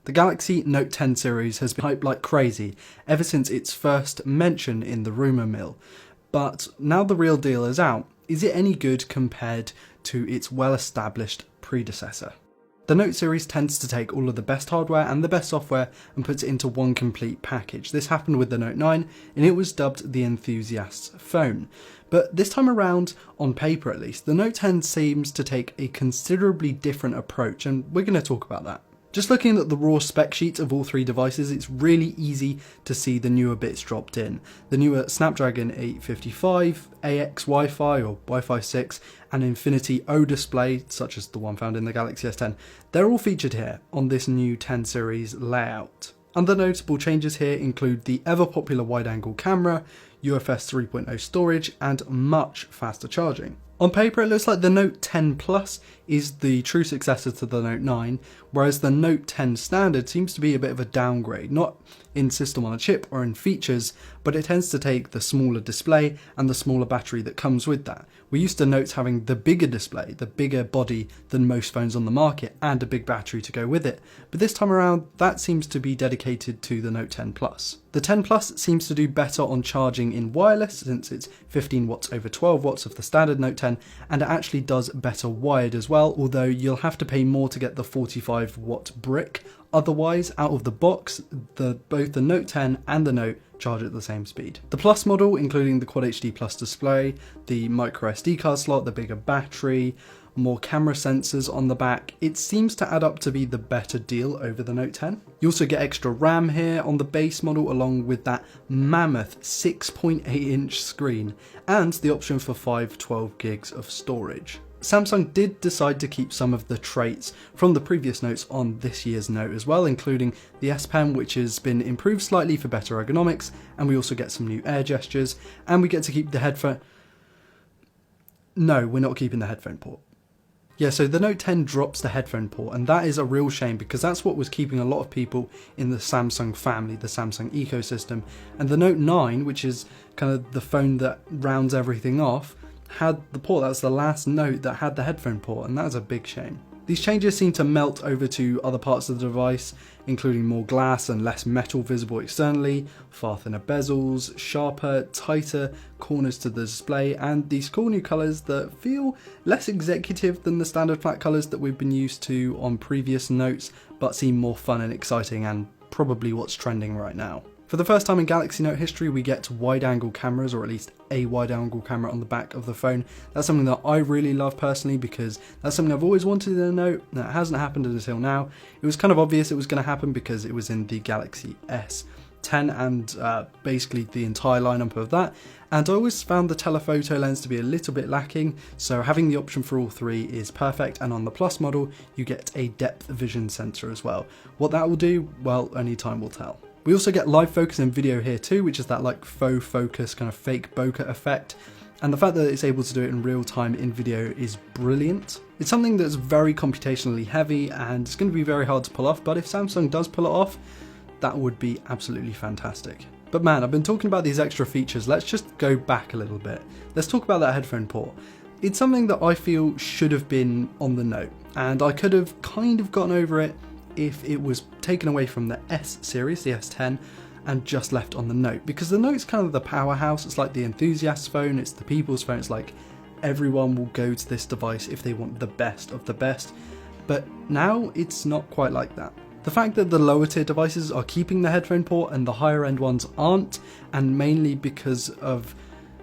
The Galaxy Note 10 series has been hyped like crazy ever since its first mention in the rumour mill, but now the real deal is out. Is it any good compared to its well-established predecessor? The Note series tends to take all of the best hardware and the best software and puts it into one complete package. This happened with the Note 9 and it was dubbed the enthusiast's phone. But this time around, on paper at least, the Note 10 seems to take a considerably different approach, and we're going to talk about that. Just looking at the raw spec sheets of all three devices, it's really easy to see the newer bits dropped in. The newer Snapdragon 855, AX Wi-Fi or Wi-Fi 6, and Infinity O display, such as the one found in the Galaxy S10, they're all featured here on this new 10 series layout. Other notable changes here include the ever popular wide-angle camera, UFS 3.0 storage, and much faster charging. On paper, it looks like the Note 10 Plus is the true successor to the Note 9, whereas the Note 10 Standard seems to be a bit of a downgrade, not in system on a chip or in features, but it tends to take the smaller display and the smaller battery that comes with that. We're used to Notes having the bigger display, the bigger body than most phones on the market, and a big battery to go with it, but this time around that seems to be dedicated to the Note 10 Plus. The 10 Plus seems to do better on charging in wireless since it's 15 watts over 12 watts of the standard Note 10, and it actually does better wired as well, although you'll have to pay more to get the 45 watt brick. Otherwise, out of the box, both the Note 10 and the Note charge at the same speed. The Plus model, including the Quad HD Plus display, the micro SD card slot, the bigger battery, more camera sensors on the back, it seems to add up to be the better deal over the Note 10. You also get extra RAM here on the base model along with that mammoth 6.8 inch screen and the option for 512 gigs of storage. Samsung did decide to keep some of the traits from the previous Notes on this year's Note as well, including the S Pen, which has been improved slightly for better ergonomics, and we also get some new air gestures, and we get to keep the headphone... No, we're not keeping the headphone port. Yeah, so the Note 10 drops the headphone port, and that is a real shame because that's what was keeping a lot of people in the Samsung family, the Samsung ecosystem. And the Note 9, which is kind of the phone that rounds everything off, had the port. That's the last Note that had the headphone port, and that's a big shame. These changes seem to melt over to other parts of the device, including more glass and less metal visible externally, far thinner bezels, sharper, tighter corners to the display, and these cool new colours that feel less executive than the standard flat colours that we've been used to on previous Notes, but seem more fun and exciting and probably what's trending right now. For the first time in Galaxy Note history, we get wide-angle cameras, or at least a wide-angle camera on the back of the phone. That's something that I really love personally because that's something I've always wanted in a Note. That hasn't happened until now. It was kind of obvious it was going to happen because it was in the Galaxy S10 and basically the entire lineup of that. And I always found the telephoto lens to be a little bit lacking, so having the option for all three is perfect. And on the Plus model, you get a depth vision sensor as well. What that will do, well, only time will tell. We also get live focus in video here too, which is that like faux focus kind of fake bokeh effect. And the fact that it's able to do it in real time in video is brilliant. It's something that's very computationally heavy and it's going to be very hard to pull off, but if Samsung does pull it off, that would be absolutely fantastic. But man, I've been talking about these extra features, let's just go back a little bit. Let's talk about that headphone port. It's something that I feel should have been on the Note, and I could have kind of gotten over it if it was taken away from the S series, the S10, and just left on the Note, because the Note's kind of the powerhouse. It's like the enthusiast's phone, it's the people's phone, it's like everyone will go to this device if they want the best of the best, but now it's not quite like that. The fact that the lower tier devices are keeping the headphone port and the higher end ones aren't, and mainly because of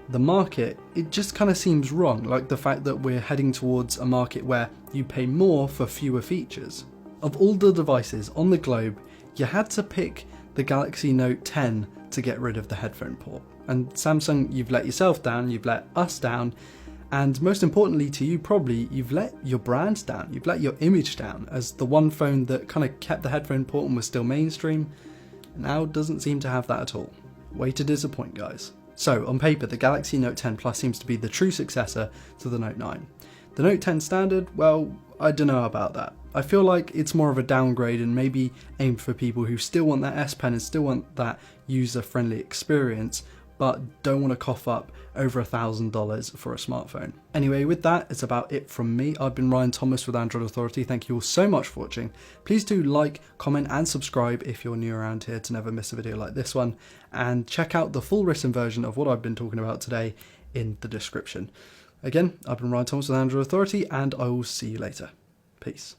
the market, it just kind of seems wrong, like the fact that we're heading towards a market where you pay more for fewer features. Of all the devices on the globe, you had to pick the Galaxy Note 10 to get rid of the headphone port. And Samsung, you've let yourself down, you've let us down, and most importantly to you probably, you've let your brand down, you've let your image down as the one phone that kind of kept the headphone port and was still mainstream, now doesn't seem to have that at all. Way to disappoint, guys. So on paper, the Galaxy Note 10 Plus seems to be the true successor to the Note 9. The Note 10 Standard, well, I don't know about that. I feel like it's more of a downgrade and maybe aimed for people who still want that S Pen and still want that user-friendly experience, but don't want to cough up over $1,000 for a smartphone. Anyway, with that, it's about it from me. I've been Ryan Thomas with Android Authority. Thank you all so much for watching. Please do like, comment and subscribe if you're new around here to never miss a video like this one, and check out the full written version of what I've been talking about today in the description. Again, I've been Ryan Thomas with Android Authority, and I will see you later. Peace.